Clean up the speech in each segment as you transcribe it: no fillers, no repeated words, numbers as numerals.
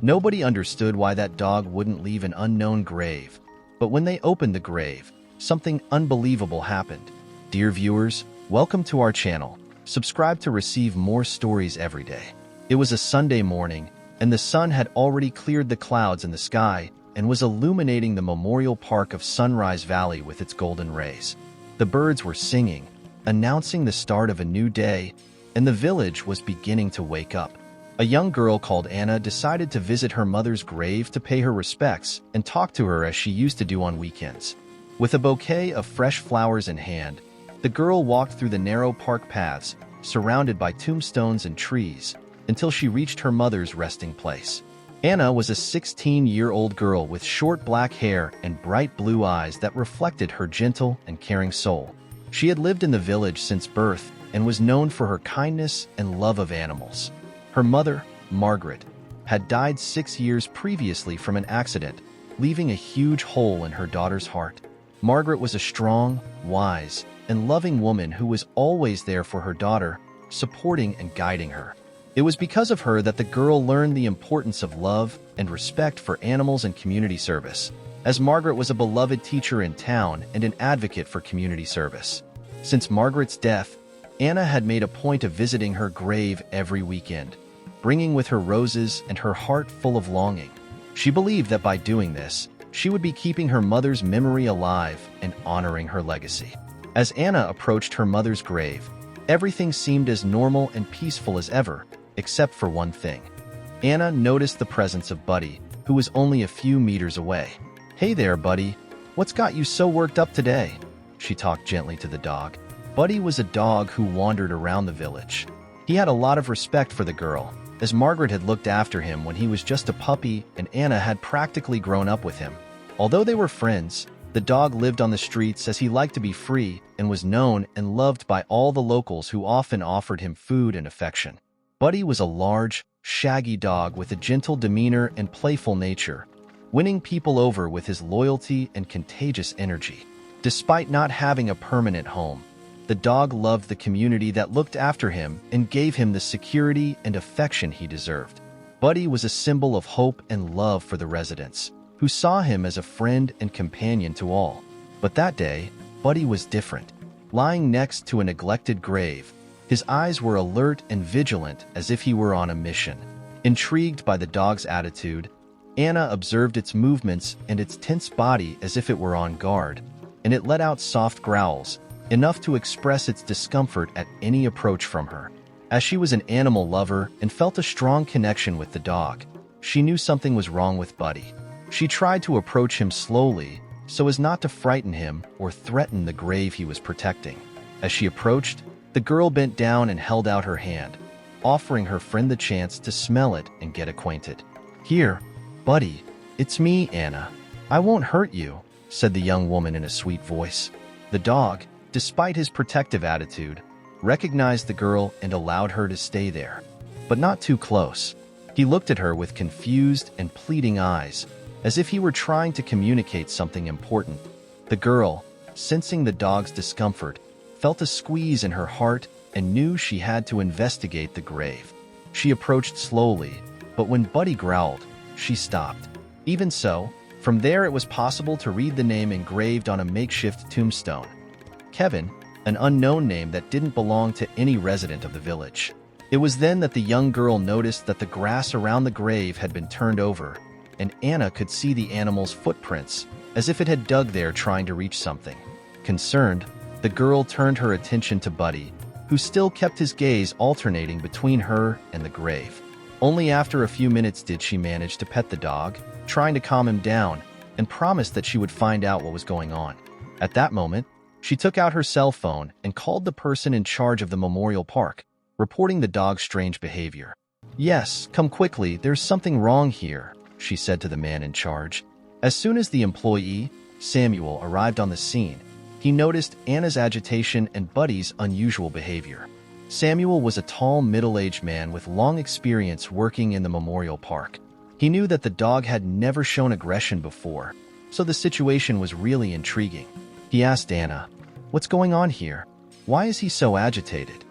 Nobody understood why that dog wouldn't leave an unknown grave. But when they opened the grave, something unbelievable happened. Dear viewers, welcome to our channel. Subscribe to receive more stories every day. It was a Sunday morning, and the sun had already cleared the clouds in the sky and was illuminating the memorial park of Sunrise Valley with its golden rays. The birds were singing, announcing the start of a new day, and the village was beginning to wake up. A young girl called Anna decided to visit her mother's grave to pay her respects and talk to her as she used to do on weekends. With a bouquet of fresh flowers in hand, the girl walked through the narrow park paths, surrounded by tombstones and trees, until she reached her mother's resting place. Anna was a 16-year-old girl with short black hair and bright blue eyes that reflected her gentle and caring soul. She had lived in the village since birth and was known for her kindness and love of animals. Her mother, Margaret, had died 6 years previously from an accident, leaving a huge hole in her daughter's heart. Margaret was a strong, wise, and loving woman who was always there for her daughter, supporting and guiding her. It was because of her that the girl learned the importance of love and respect for animals and community service, as Margaret was a beloved teacher in town and an advocate for community service. Since Margaret's death, Anna had made a point of visiting her grave every weekend, bringing with her roses and her heart full of longing. She believed that by doing this, she would be keeping her mother's memory alive and honoring her legacy. As Anna approached her mother's grave, everything seemed as normal and peaceful as ever, except for one thing. Anna noticed the presence of Buddy, who was only a few meters away. "Hey there, Buddy. What's got you so worked up today?" She talked gently to the dog. Buddy was a dog who wandered around the village. He had a lot of respect for the girl, as Margaret had looked after him when he was just a puppy and Anna had practically grown up with him. Although they were friends, the dog lived on the streets as he liked to be free and was known and loved by all the locals who often offered him food and affection. Buddy was a large, shaggy dog with a gentle demeanor and playful nature, winning people over with his loyalty and contagious energy. Despite not having a permanent home, the dog loved the community that looked after him and gave him the security and affection he deserved. Buddy was a symbol of hope and love for the residents, who saw him as a friend and companion to all. But that day, Buddy was different. Lying next to a neglected grave, his eyes were alert and vigilant as if he were on a mission. Intrigued by the dog's attitude, Anna observed its movements and its tense body as if it were on guard, and it let out soft growls, enough to express its discomfort at any approach from her. As she was an animal lover and felt a strong connection with the dog, she knew something was wrong with Buddy. She tried to approach him slowly so as not to frighten him or threaten the grave he was protecting. As she approached, the girl bent down and held out her hand, offering her friend the chance to smell it and get acquainted. "Here, Buddy, it's me, Anna. I won't hurt you," said the young woman in a sweet voice. The dog, despite his protective attitude, recognized the girl and allowed her to stay there, but not too close. He looked at her with confused and pleading eyes, as if he were trying to communicate something important. The girl, sensing the dog's discomfort, felt a squeeze in her heart and knew she had to investigate the grave. She approached slowly, but when Buddy growled, she stopped. Even so, from there it was possible to read the name engraved on a makeshift tombstone. Kevin, an unknown name that didn't belong to any resident of the village. It was then that the young girl noticed that the grass around the grave had been turned over, and Anna could see the animal's footprints, as if it had dug there trying to reach something. Concerned, the girl turned her attention to Buddy, who still kept his gaze alternating between her and the grave. Only after a few minutes did she manage to pet the dog, trying to calm him down, and promised that she would find out what was going on. At that moment, she took out her cell phone and called the person in charge of the memorial park, reporting the dog's strange behavior. "Yes, come quickly, there's something wrong here," she said to the man in charge. As soon as the employee, Samuel, arrived on the scene, he noticed Anna's agitation and Buddy's unusual behavior. Samuel was a tall, middle-aged man with long experience working in the memorial park. He knew that the dog had never shown aggression before, so the situation was really intriguing. He asked Anna, "What's going on here? Why is he so agitated?"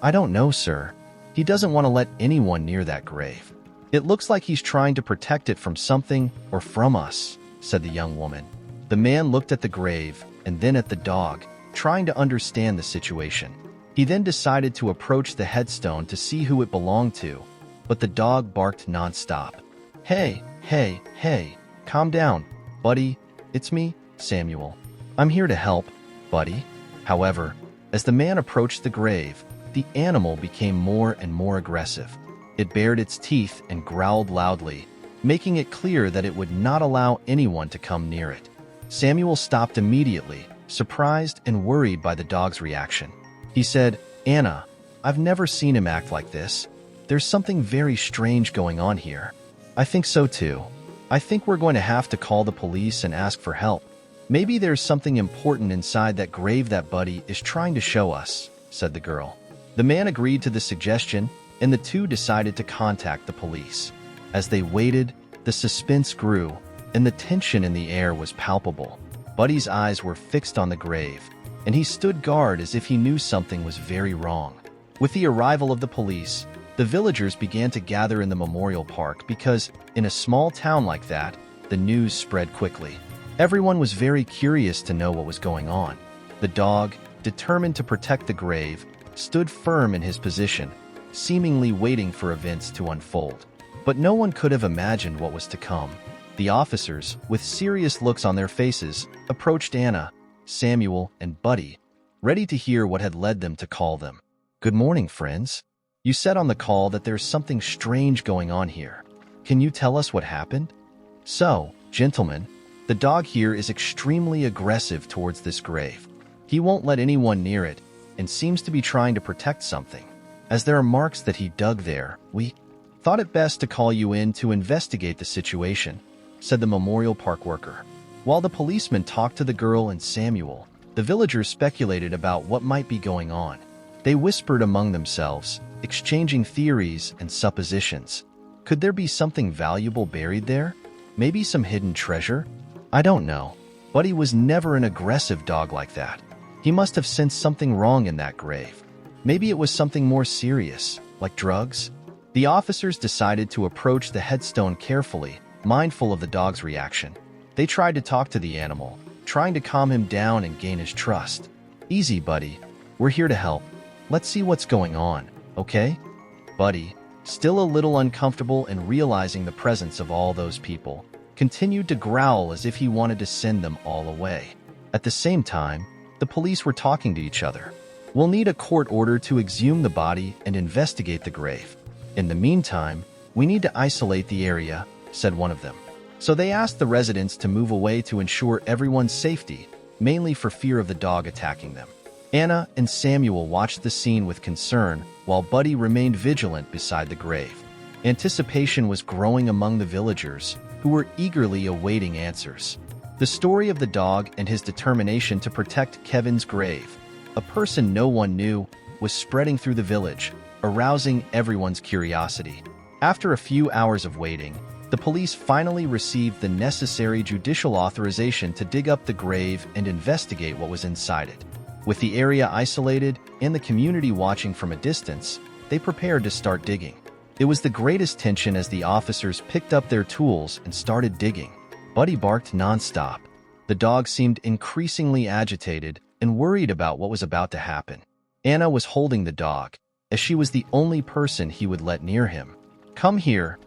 "I don't know, sir. He doesn't want to let anyone near that grave." "It looks like he's trying to protect it from something or from us," said the young woman. The man looked at the grave and then at the dog, trying to understand the situation. He then decided to approach the headstone to see who it belonged to, but the dog barked nonstop. Hey, hey, hey, calm down, buddy. It's me, Samuel. I'm here to help, buddy." However, as the man approached the grave, the animal became more and more aggressive. It bared its teeth and growled loudly, making it clear that it would not allow anyone to come near it. Samuel stopped immediately, surprised and worried by the dog's reaction. He said, "Anna, I've never seen him act like this. There's something very strange going on here." "I think so too. I think we're going to have to call the police and ask for help. Maybe there's something important inside that grave that Buddy is trying to show us," said the girl. The man agreed to the suggestion, and the two decided to contact the police. As they waited, the suspense grew, and the tension in the air was palpable. Buddy's eyes were fixed on the grave, and he stood guard as if he knew something was very wrong. With the arrival of the police, the villagers began to gather in the memorial park because, in a small town like that, the news spread quickly. Everyone was very curious to know what was going on. The dog, determined to protect the grave, stood firm in his position, seemingly waiting for events to unfold. But no one could have imagined what was to come. The officers, with serious looks on their faces, approached Anna, Samuel, and Buddy, ready to hear what had led them to call them. "Good morning, friends. You said on the call that there's something strange going on here. Can you tell us what happened?" "So, gentlemen, the dog here is extremely aggressive towards this grave. He won't let anyone near it and seems to be trying to protect something. As there are marks that he dug there, we thought it best to call you in to investigate the situation," said the memorial park worker. While the policeman talked to the girl and Samuel, the villagers speculated about what might be going on. They whispered among themselves, exchanging theories and suppositions. Could there be something valuable buried there? Maybe some hidden treasure? I don't know. Buddy was never an aggressive dog like that. He must have sensed something wrong in that grave. Maybe it was something more serious, like drugs? The officers decided to approach the headstone carefully, mindful of the dog's reaction. They tried to talk to the animal, trying to calm him down and gain his trust. "Easy, Buddy. We're here to help. Let's see what's going on, okay?" Buddy, still a little uncomfortable and realizing the presence of all those people, continued to growl as if he wanted to send them all away. At the same time, the police were talking to each other. "We'll need a court order to exhume the body and investigate the grave. In the meantime, we need to isolate the area," said one of them. So they asked the residents to move away to ensure everyone's safety, mainly for fear of the dog attacking them. Anna and Samuel watched the scene with concern, while Buddy remained vigilant beside the grave. Anticipation was growing among the villagers, who were eagerly awaiting answers. The story of the dog and his determination to protect Kevin's grave, a person no one knew, was spreading through the village, arousing everyone's curiosity. After a few hours of waiting, the police finally received the necessary judicial authorization to dig up the grave and investigate what was inside it. With the area isolated and the community watching from a distance, they prepared to start digging. It was the greatest tension as the officers picked up their tools and started digging. Buddy barked nonstop. The dog seemed increasingly agitated and worried about what was about to happen. Anna was holding the dog, as she was the only person he would let near him. Come here,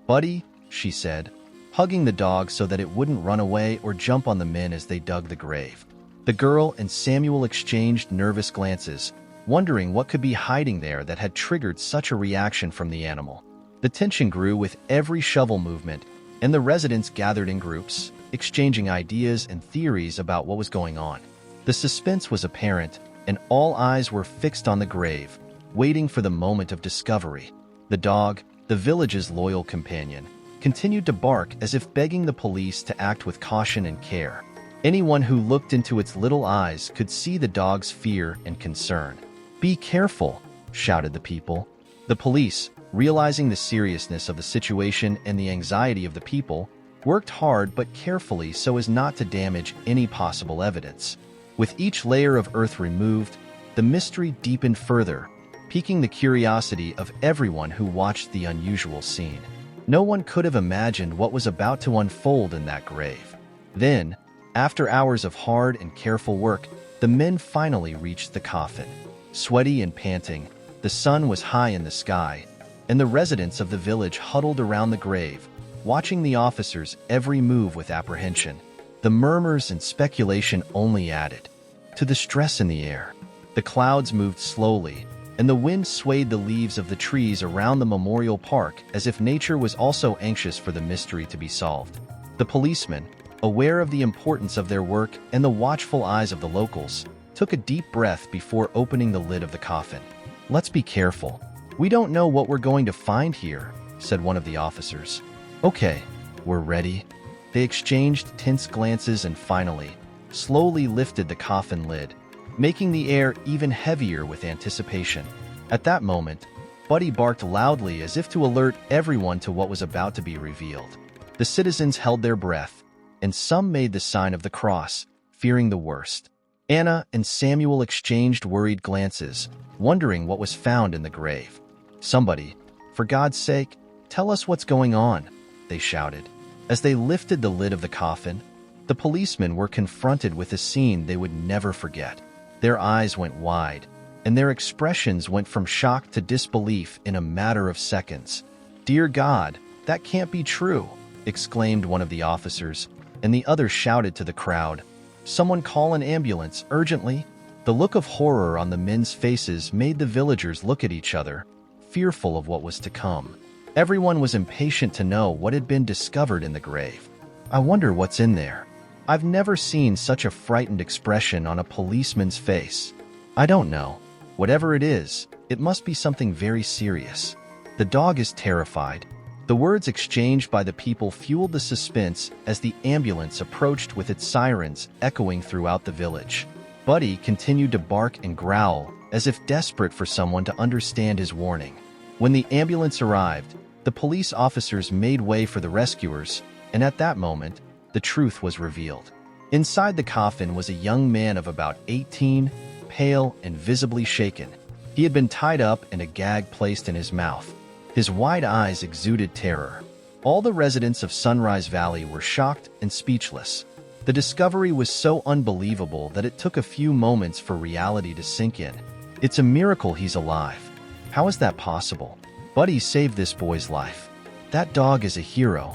Buddy," she said, hugging the dog so that it wouldn't run away or jump on the men as they dug the grave. The girl and Samuel exchanged nervous glances, wondering what could be hiding there that had triggered such a reaction from the animal. The tension grew with every shovel movement, and the residents gathered in groups, exchanging ideas and theories about what was going on. The suspense was apparent, and all eyes were fixed on the grave, waiting for the moment of discovery. The dog, the village's loyal companion, continued to bark as if begging the police to act with caution and care. Anyone who looked into its little eyes could see the dog's fear and concern. "Be careful," shouted the people. The police, realizing the seriousness of the situation and the anxiety of the people, worked hard but carefully so as not to damage any possible evidence. With each layer of earth removed, the mystery deepened further, piquing the curiosity of everyone who watched the unusual scene. No one could have imagined what was about to unfold in that grave. Then, after hours of hard and careful work, the men finally reached the coffin. Sweaty and panting, the sun was high in the sky, and the residents of the village huddled around the grave, watching the officers' every move with apprehension. The murmurs and speculation only added to the stress in the air. The clouds moved slowly, and the wind swayed the leaves of the trees around the memorial park as if nature was also anxious for the mystery to be solved. The policemen, aware of the importance of their work and the watchful eyes of the locals, took a deep breath before opening the lid of the coffin. "Let's be careful. We don't know what we're going to find here," said one of the officers. "Okay, we're ready." They exchanged tense glances and finally, slowly lifted the coffin lid, making the air even heavier with anticipation. At that moment, Buddy barked loudly as if to alert everyone to what was about to be revealed. The citizens held their breath, and some made the sign of the cross, fearing the worst. Anna and Samuel exchanged worried glances, wondering what was found in the grave. "Somebody, for God's sake, tell us what's going on," they shouted. As they lifted the lid of the coffin, the policemen were confronted with a scene they would never forget. Their eyes went wide, and their expressions went from shock to disbelief in a matter of seconds. "Dear God, that can't be true," exclaimed one of the officers, and the other shouted to the crowd, "Someone call an ambulance, urgently." The look of horror on the men's faces made the villagers look at each other, fearful of what was to come. Everyone was impatient to know what had been discovered in the grave. "I wonder what's in there." I've never seen such a frightened expression on a policeman's face. "I don't know. Whatever it is, it must be something very serious. The dog is terrified." The words exchanged by the people fueled the suspense as the ambulance approached with its sirens echoing throughout the village. Buddy continued to bark and growl, as if desperate for someone to understand his warning. When the ambulance arrived, the police officers made way for the rescuers, and at that moment, the truth was revealed. Inside the coffin was a young man of about 18, pale and visibly shaken. He had been tied up and a gag placed in his mouth. His wide eyes exuded terror. All the residents of Sunrise Valley were shocked and speechless. The discovery was so unbelievable that it took a few moments for reality to sink in. "It's a miracle he's alive. How is that possible? Buddy saved this boy's life. That dog is a hero."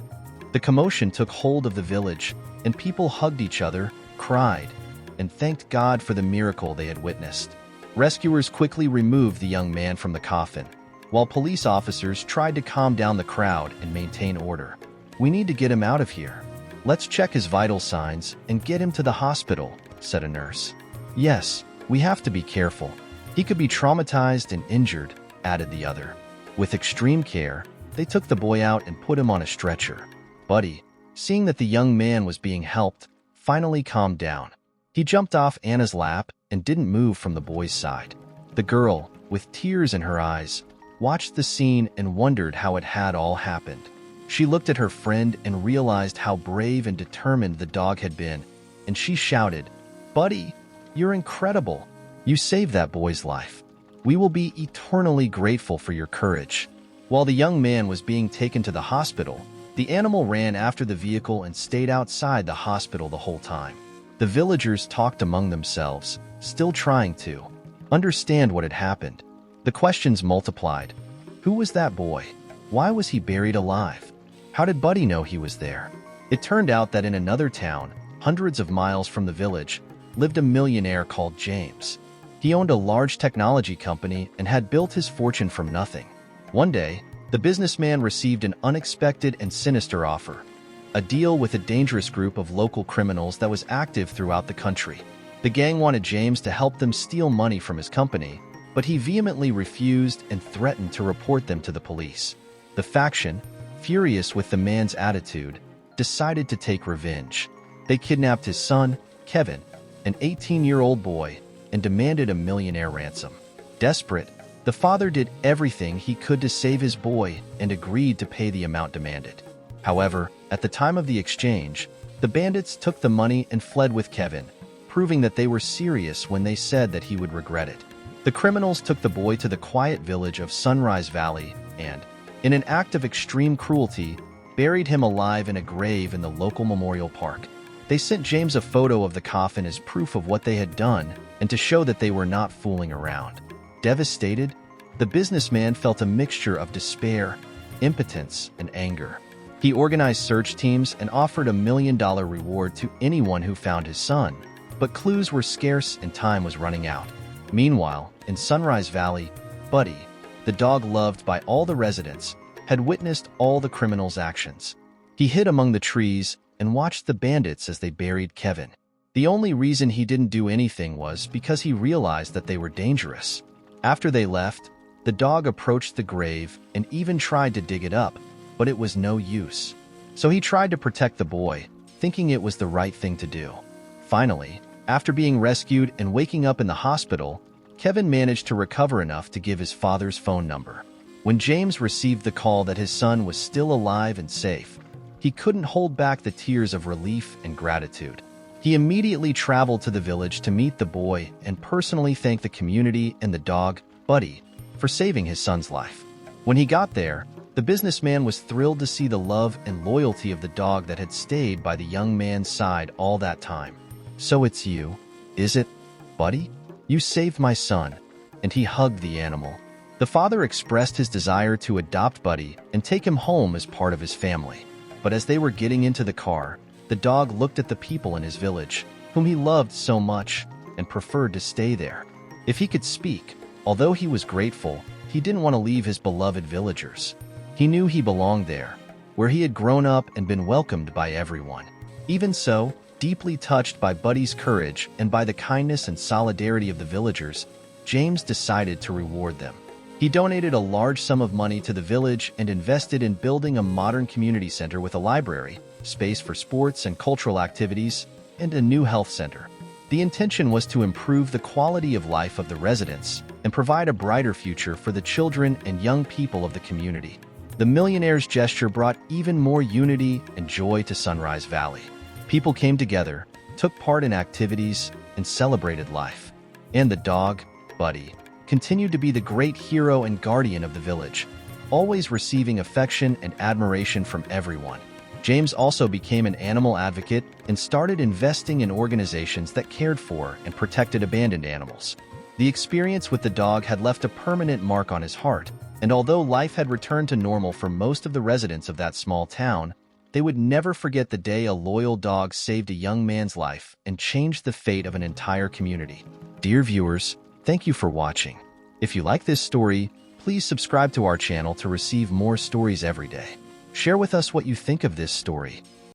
The commotion took hold of the village, and people hugged each other, cried, and thanked God for the miracle they had witnessed. Rescuers quickly removed the young man from the coffin, while police officers tried to calm down the crowd and maintain order. "We need to get him out of here. Let's check his vital signs and get him to the hospital," said a nurse. "Yes, we have to be careful. He could be traumatized and injured," added the other. With extreme care, they took the boy out and put him on a stretcher. Buddy, seeing that the young man was being helped, finally calmed down. He jumped off Anna's lap and didn't move from the boy's side. The girl, with tears in her eyes, watched the scene and wondered how it had all happened. She looked at her friend and realized how brave and determined the dog had been, and she shouted, "Buddy, you're incredible. You saved that boy's life. We will be eternally grateful for your courage." While the young man was being taken to the hospital, the animal ran after the vehicle and stayed outside the hospital the whole time. The villagers talked among themselves, still trying to understand what had happened. The questions multiplied. Who was that boy? Why was he buried alive? How did Buddy know he was there? It turned out that in another town, hundreds of miles from the village, lived a millionaire called James. He owned a large technology company and had built his fortune from nothing. One day, the businessman received an unexpected and sinister offer, a deal with a dangerous group of local criminals that was active throughout the country. The gang wanted James to help them steal money from his company, but he vehemently refused and threatened to report them to the police. The faction, furious with the man's attitude, decided to take revenge. They kidnapped his son, Kevin, an 18-year-old boy, and demanded a millionaire ransom. Desperate, the father did everything he could to save his boy and agreed to pay the amount demanded. However, at the time of the exchange, the bandits took the money and fled with Kevin, proving that they were serious when they said that he would regret it. The criminals took the boy to the quiet village of Sunrise Valley and, in an act of extreme cruelty, buried him alive in a grave in the local memorial park. They sent James a photo of the coffin as proof of what they had done and to show that they were not fooling around. Devastated, the businessman felt a mixture of despair, impotence, and anger. He organized search teams and offered $1 million reward to anyone who found his son, but clues were scarce and time was running out. Meanwhile, in Sunrise Valley, Buddy, the dog loved by all the residents, had witnessed all the criminals' actions. He hid among the trees and watched the bandits as they buried Kevin. The only reason he didn't do anything was because he realized that they were dangerous. After they left, the dog approached the grave and even tried to dig it up, but it was no use. So he tried to protect the boy, thinking it was the right thing to do. Finally, after being rescued and waking up in the hospital, Kevin managed to recover enough to give his father's phone number. When James received the call that his son was still alive and safe, he couldn't hold back the tears of relief and gratitude. He immediately traveled to the village to meet the boy and personally thank the community and the dog, Buddy, for saving his son's life. When he got there, the businessman was thrilled to see the love and loyalty of the dog that had stayed by the young man's side all that time. "So it's you, is it, Buddy? You saved my son," and he hugged the animal. The father expressed his desire to adopt Buddy and take him home as part of his family. But as they were getting into the car, the dog looked at the people in his village, whom he loved so much, and preferred to stay there. If he could speak, although he was grateful, he didn't want to leave his beloved villagers. He knew he belonged there, where he had grown up and been welcomed by everyone. Even so, deeply touched by Buddy's courage and by the kindness and solidarity of the villagers, James decided to reward them. He donated a large sum of money to the village and invested in building a modern community center with a library, space for sports and cultural activities, and a new health center. The intention was to improve the quality of life of the residents and provide a brighter future for the children and young people of the community. The millionaire's gesture brought even more unity and joy to Sunrise Valley. People came together, took part in activities, and celebrated life. And the dog, Buddy, continued to be the great hero and guardian of the village, always receiving affection and admiration from everyone. James also became an animal advocate and started investing in organizations that cared for and protected abandoned animals. The experience with the dog had left a permanent mark on his heart, and although life had returned to normal for most of the residents of that small town, they would never forget the day a loyal dog saved a young man's life and changed the fate of an entire community. Dear viewers, thank you for watching. If you like this story, please subscribe to our channel to receive more stories every day. Share with us what you think of this story.